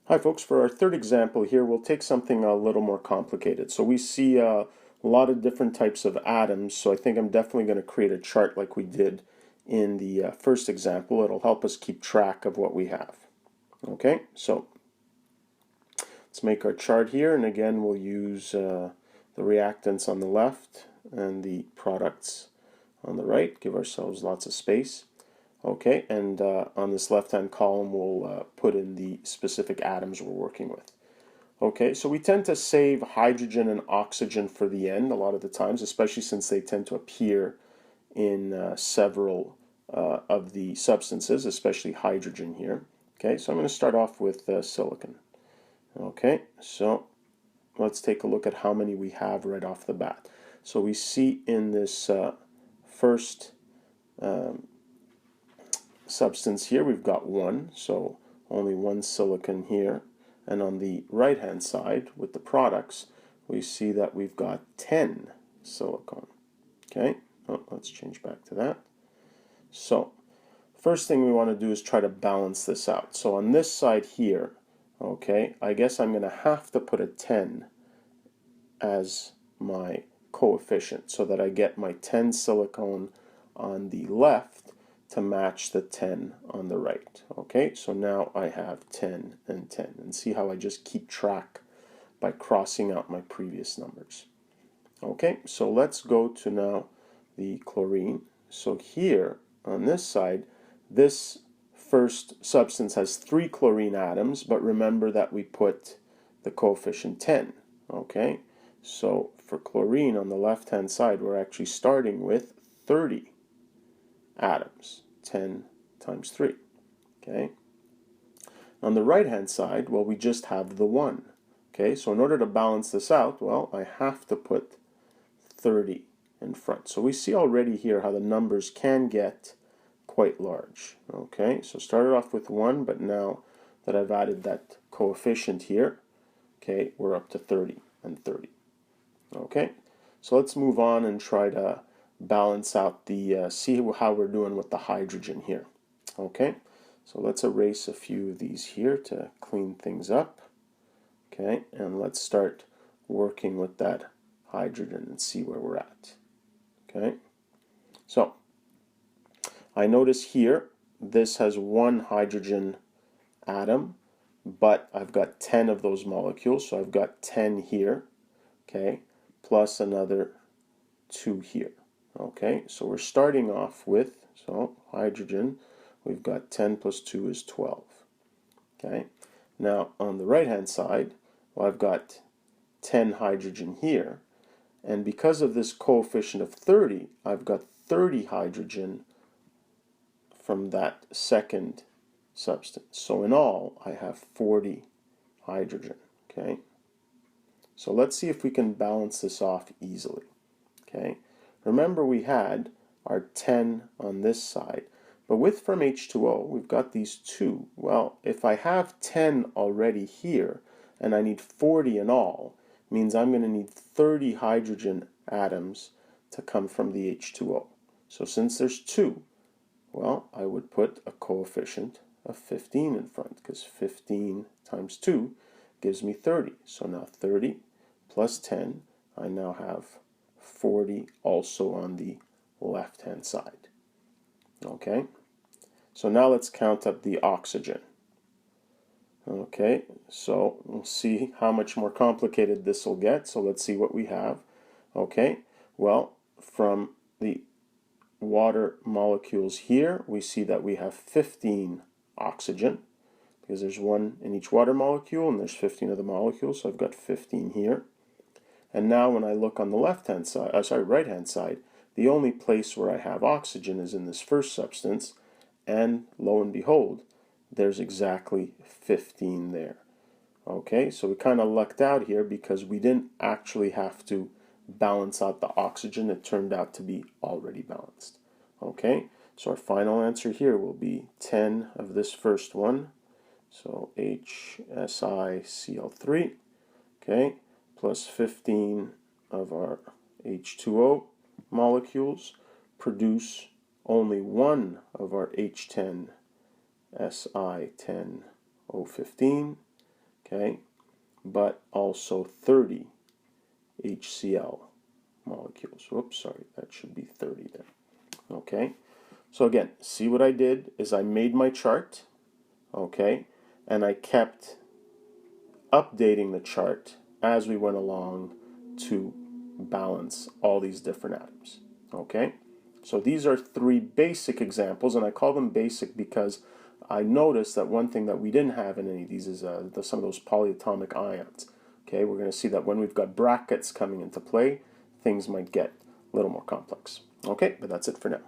Hi folks, for our third example here, we'll take something a little more complicated. So we see a lot of different types of atoms, so I think I'm definitely going to create a chart like we did in the first example. It'll help us keep track of what we have. Okay, so let's make our chart here, and again we'll use the reactants on the left and the products on the right. Give ourselves lots of space. Okay, and on this left-hand column, we'll put in the specific atoms we're working with. Okay, so we tend to save hydrogen and oxygen for the end a lot of the times, especially since they tend to appear in several of the substances, especially hydrogen here. Okay, so I'm going to start off with silicon. Okay, so let's take a look at how many we have right off the bat. So we see in this first substance here, we've got one, so only one silicon here. And on the right hand side with the products, we see that we've got 10 silicon. Okay, let's change back to that. So first thing we want to do is try to balance this out. So on this side here, okay, I guess I'm going to have to put a 10 as my coefficient so that I get my 10 silicon on the left to match the 10 on the right. Okay, so now I have 10 and 10. And see how I just keep track by crossing out my previous numbers. Okay, so let's go to now the chlorine. So here on this side, this first substance has 3 chlorine atoms, but remember that we put the coefficient 10. Okay, so for chlorine on the left hand side, we're actually starting with 30 atoms, 10 times 3. Okay. On the right hand side, well, we just have the 1. Okay, so in order to balance this out, well, I have to put 30 in front. So we see already here how the numbers can get quite large. Okay, so started off with 1, but now that I've added that coefficient here, okay, we're up to 30 and 30. Okay, so let's move on and try to balance out the, see how we're doing with the hydrogen here. Okay, so let's erase a few of these here to clean things up. Okay, and let's start working with that hydrogen and see where we're at. Okay, so I notice here this has 1 hydrogen atom, but I've got 10 of those molecules, so I've got 10 here, okay, plus another 2 here. Okay, so we're starting off with, so hydrogen, we've got 10 plus 2 is 12. Okay, now on the right hand side, well, I've got 10 hydrogen here, and because of this coefficient of 30, I've got 30 hydrogen from that second substance. So in all, I have 40 hydrogen. Okay, so let's see if we can balance this off easily. Okay, remember we had our 10 on this side, but with from H2O, we've got these 2. Well, if I have 10 already here, and I need 40 in all, means I'm going to need 30 hydrogen atoms to come from the H2O. So since there's 2, well, I would put a coefficient of 15 in front, because 15 times 2 gives me 30. So now 30 plus 10, I now have 40 also on the left hand side. Okay, so now let's count up the oxygen. Okay, so we'll see how much more complicated this will get. So let's see what we have. Okay, well, from the water molecules here, we see that we have 15 oxygen, because there's 1 in each water molecule, and there's 15 of the molecules, so I've got 15 here. And now when I look on the left-hand side, right-hand side, the only place where I have oxygen is in this first substance, and lo and behold, there's exactly 15 there. Okay, so we kind of lucked out here because we didn't actually have to balance out the oxygen. It turned out to be already balanced. Okay, so our final answer here will be 10 of this first one, so HSiCl3, okay, plus 15 of our H2O molecules produce only 1 of our H10 Si10O15, okay, but also 30 HCl molecules. Whoops, sorry, that should be 30 there. Okay, so again, see what I did is I made my chart, okay, and I kept updating the chart as we went along to balance all these different atoms. Okay, so these are three basic examples, and I call them basic because I noticed that one thing that we didn't have in any of these is some of those polyatomic ions. Okay, we're going to see that when we've got brackets coming into play, things might get a little more complex. Okay, but that's it for now.